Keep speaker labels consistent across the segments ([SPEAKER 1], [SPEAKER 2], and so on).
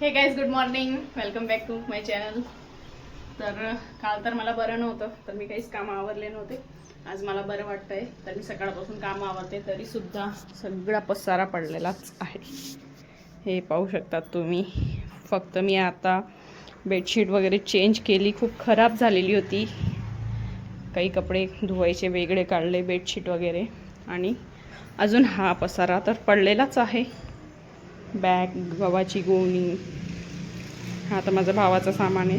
[SPEAKER 1] हे guys good morning, welcome back to my channel. तर काल तर मला बरं नव्हतं, तर मी काहीच कामं आवरले नव्हते. आज मला बरं वाटतंय, तर मी सकाळपासून कामं आवरते, तरीसुद्धा सगळा पसारा पडलेलाच आहे. हे पाहू शकतात तुम्ही. फक्त मी आता बेडशीट वगैरे चेंज केली, खूप खराब झालेली होती. काही कपडे धुवायचे वेगळे काढले, बेडशीट वगैरे. आणि अजून हा पसारा तर पडलेलाच आहे. बॅग, गव्हाची गोणी, हा तर माझ्या भावाचं सामान आहे.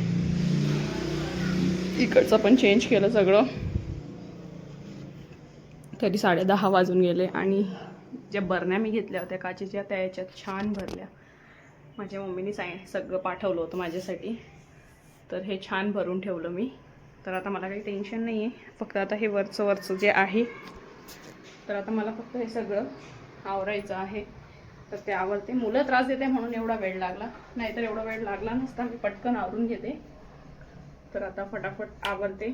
[SPEAKER 1] इकडचं पण चेंज केलं सगळं. तरी 10:30 वाजून गेले. आणि ज्या बरण्या मी घेतल्या होत्या काचेच्या, त्या याच्यात छान भरल्या. माझ्या मम्मीने सगळं पाठवलं होतं माझ्यासाठी, तर हे छान भरून ठेवलं मी. तर आता मला काही टेन्शन नाही आहे. फक्त आता हे वरचं जे आहे, तर आता मला फक्त हे सगळं आवरायचं आहे. तर ते आवरते. मुलं त्रास देते म्हणून एवढा वेळ लागला, नाहीतर एवढा वेळ लागला नसता. मी पटकन आवरून घेते. तर आता फटाफट आवरते,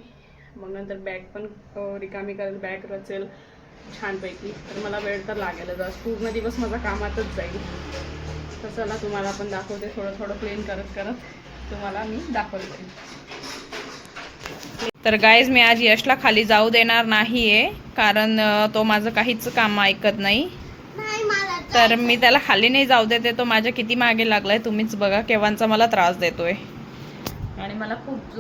[SPEAKER 1] मग नंतर बॅग पण रिकामी करेल, बॅग रचेल छानपैकी. तर मला वेळ तर लागेलच. आज पूर्ण दिवस माझा कामातच जाईल. तर चला तुम्हाला पण दाखवते. थोडं क्लीन करत तुम्हाला मी दाखवते. तर गाईज, मी आज यशला खाली जाऊ देणार नाहीये, कारण तो माझं काहीच काम ऐकत नाही. तर मी त्याला खाली नाही जाऊ देते. तो माझ्या किती मागे लागलाय तुम्हीच बघा. केव्हांचा मला त्रास देतोय. आणि मला खूप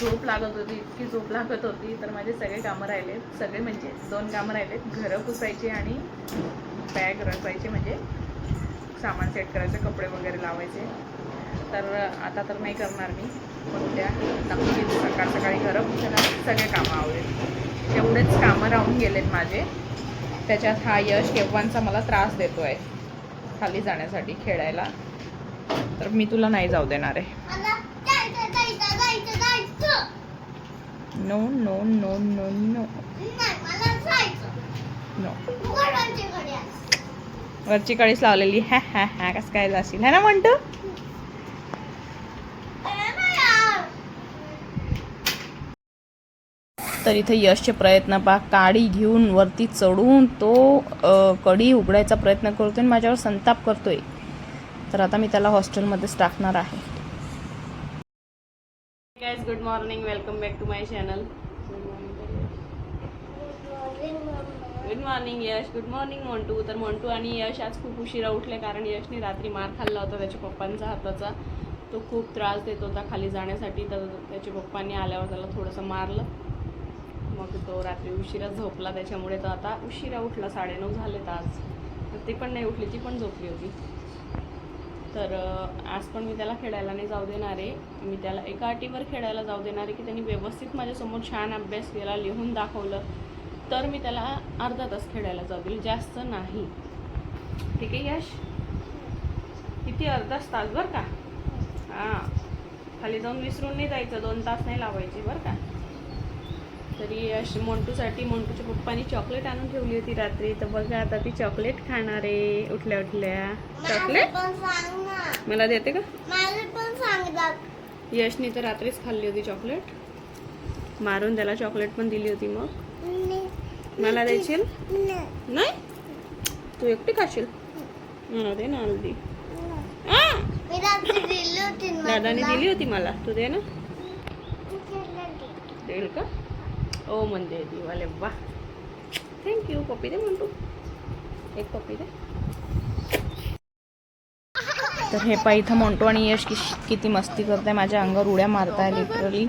[SPEAKER 1] झोप लागत होती, इतकी झोप लागत होती. तर माझे सगळे कामं राहिले, सगळे म्हणजे 2 कामं राहिलेत. घरं पुसायचे आणि बॅग रचायचे, म्हणजे सामान सेट करायचे, कपडे वगैरे लावायचे. तर आता तर नाही करणार मी. उद्या नक्की सकाळी घरं पुसायला सगळे कामं आवडेल. एवढेच कामं राहून गेलेत माझे. त्याच्यात हा यश केव्हांचा मला त्रास देतो आहे खाली जाण्यासाठी खेळायला. तर मी तुला नाही जाऊ देणार आहे. No no no no no no. वरची कळीच लावलेली. हा कसं काय जाशील, है ना म्हणतो. तर इथे यशचे प्रयत्न पहा. काडी घेऊन वरती चढून तो कडी उघडायचा प्रयत्न करतोय, माझ्यावर संताप करतोय. तर आता मी त्याला हॉस्टेलमध्येच टाकणार आहे. Guys good morning, welcome back to my channel. Good morning Yash, good morning Montu. तर मोंटू आणि यश आज खूप उशिरा उठले, कारण यशने रात्री मार खाल्ला होता त्याच्या पप्पांचा हाताचा. तो खूप त्रास देत होता खाली जाण्यासाठी. तर त्याच्या पप्पांनी आल्यावर त्याला थोडंसं मारलं. मग तो रात्री उशिरा झोपला, त्याच्यामुळे तो आता उशिरा उठला. 9:30 झालेत आज. तर ती पण नाही उठली, ती पण झोपली होती. तर आज पण मी त्याला खेळायला नाही जाऊ देणार आहे. मी त्याला एका अटीवर खेळायला जाऊ देणार आहे, की त्यांनी व्यवस्थित माझ्यासमोर छान अभ्यास केला, लिहून दाखवलं, तर मी त्याला अर्धा तास खेळायला जाऊ देईल, जास्त नाही. ठीक आहे यश? किती? अर्धा तास बरं का? हां, खाली जाऊन विसरून नाही जायचं. 2 तास नाही लावायचे बरं का. तरी यश मोंटूसाठी मोंटूच्या पप्पांनी चॉकलेट आणून ठेवली होती रात्री. तर बघा आता ती चॉकलेट खाणार आहे उठल्या उठल्या. चॉकलेट मला देते का? यशने तर रात्रीच खाल्ली होती चॉकलेट, मारून त्याला चॉकलेट पण दिली होती. मग मला द्यायची नाही? तू एकटी खाशील? दे ना हल्दी. दादाने दिली होती मला, तू दे ना. देईल का? ओ म्हणते ती वाले. वा, थँक्यू. पप्पी दे म्हणतो, एक पप्पी दे. तर हे पहा, इथं मोंटू आणि यश किती मस्ती करताय. माझ्या अंगावर उड्या मारताय लिटरली.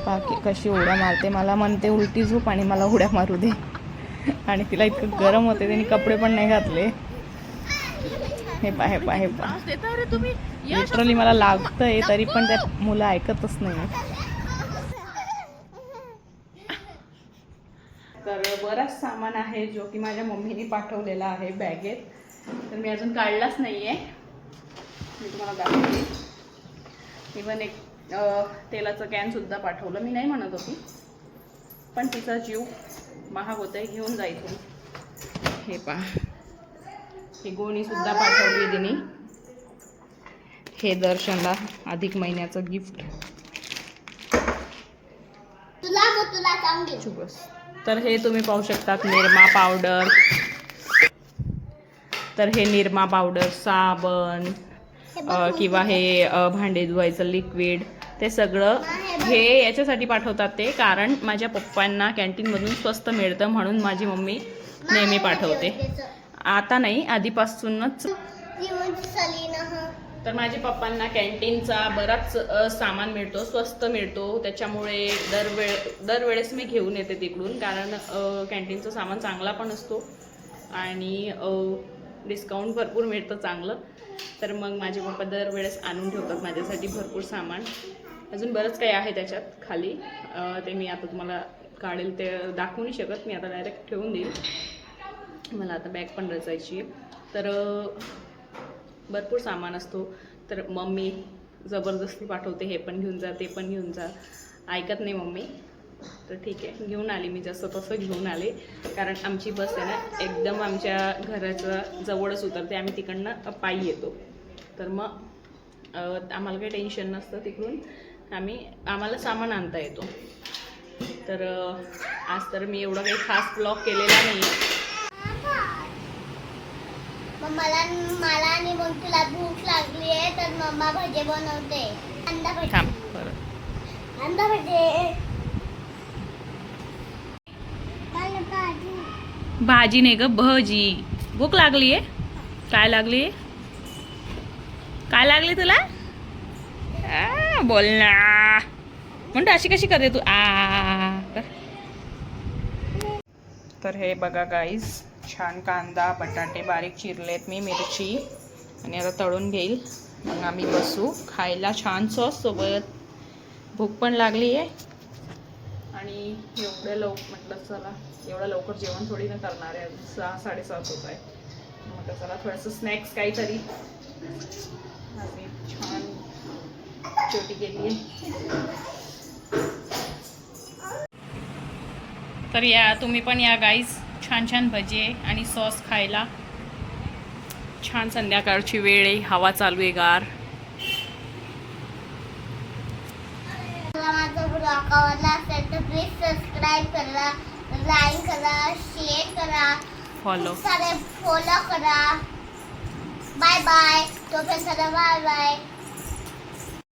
[SPEAKER 1] बाकी कशी उड्या मारते. मला म्हणते उलटी झोप आणि मला उड्या मारू दे. आणि तिला इतकं गरम होते, त्यांनी कपडे पण नाही घातले. हे पहा लिटरली मला लागतंय, तरी पण त्या मुलं ऐकतच नाही. तर बराच सामान आहे जो की माझ्या मम्मीने पाठवलेला आहे बॅगेत. तर मी अजून काढलाच नाही आहे, मी तुम्हाला दाखवते. इवन एक तेलाचं कॅनसुद्धा पाठवलं. मी नाही म्हणत होती, पण तिचा जीव महाग होतं आहे, घेऊन जायचं. हे पहा, ही गोणीसुद्धा पाठवली तिने. हे दर्शनला अधिक महिन्याचं गिफ्ट. तर हे तुम्ही पाहू शकतात, निरमा पावडर. तर हे निरमा पावडर, साबण किंवा हे भांडे धुवायचं लिक्विड, ते सगळं हे याच्यासाठी पाठवतात ते, कारण माझ्या पप्पांना कॅन्टीनमधून स्वस्त मिळतं म्हणून माझी मम्मी नेहमी पाठवते. आता नाही, आधीपासूनच. तर माझ्या पप्पांना कॅन्टीनचा बराच सामान मिळतो, स्वस्त मिळतो, त्याच्यामुळे दरवेळेस मी घेऊन येते तिकडून, कारण कॅन्टीनचं सामान चांगला पण असतो आणि डिस्काउंट भरपूर मिळतं चांगलं. तर मग माझे पप्पा दरवेळेस आणून ठेवतात माझ्यासाठी भरपूर सामान. अजून बरंच काही आहे त्याच्यात खाली, ते मी आता तुम्हाला काढेल ते दाखवू नाही शकत, मी आता डायरेक्ट ठेवून देईल. मला आता बॅग पण रचायची आहे. तर भरपूर सामान असतो. तर मम्मी जबरदस्ती पाठवते, हे पण घेऊन जा, ते पण घेऊन जा. ऐकत नाही मम्मी. तर ठीक आहे, घेऊन आली मी, जसं तसं घेऊन आले, कारण आमची बस आहे ना एकदम आमच्या घराच्या जवळच उतरते, आम्ही तिकडनं पायी येतो. तर मग आम्हाला काही टेन्शन नसतं, तिकडून आम्हाला सामान आणता येतो. तर आज तर मी एवढा काही खास ब्लॉग केलेला नाही आहे.
[SPEAKER 2] मला आणि मग तुला भूक लागली आहे तर मम्मा भजे बनवते. अंडा भजे. अंडा भजे.
[SPEAKER 1] भाजी नाही ग, भजी. भूक लागली आहे. काय लागली? काय लागली तुला? बोल ना. म्हणतो अशी कशी करते तू? तर हे बघा गाईज, छान कांदा बटाटे बारीक चिरलेत मी, मिरची, आणि आता तळून घेईल, मग आम्ही बसू खायला छान सॉस सोबत. भूक पण लागली आहे आणि म्हटलं चला एवढं लवकर जेवण थोडी ना करणार आहे, 6-7:30 होत आहे. म्हटलं चला थोडंसं स्नॅक्स काहीतरी. आम्ही छान छोटी केली आहे. तर या तुम्ही पण या गाईज, छान छान भजे आणि सॉस खायला. छान संध्याकाळची वेळ आहे, हवा चालू आहे गार.
[SPEAKER 2] माझा ब्लॉग आवडला असेल तर प्लीज सबस्क्राईब करा, लाईक करा, शेअर करा,
[SPEAKER 1] फॉलो
[SPEAKER 2] करा. Bye bye. तोपर्यंत बाय बाय.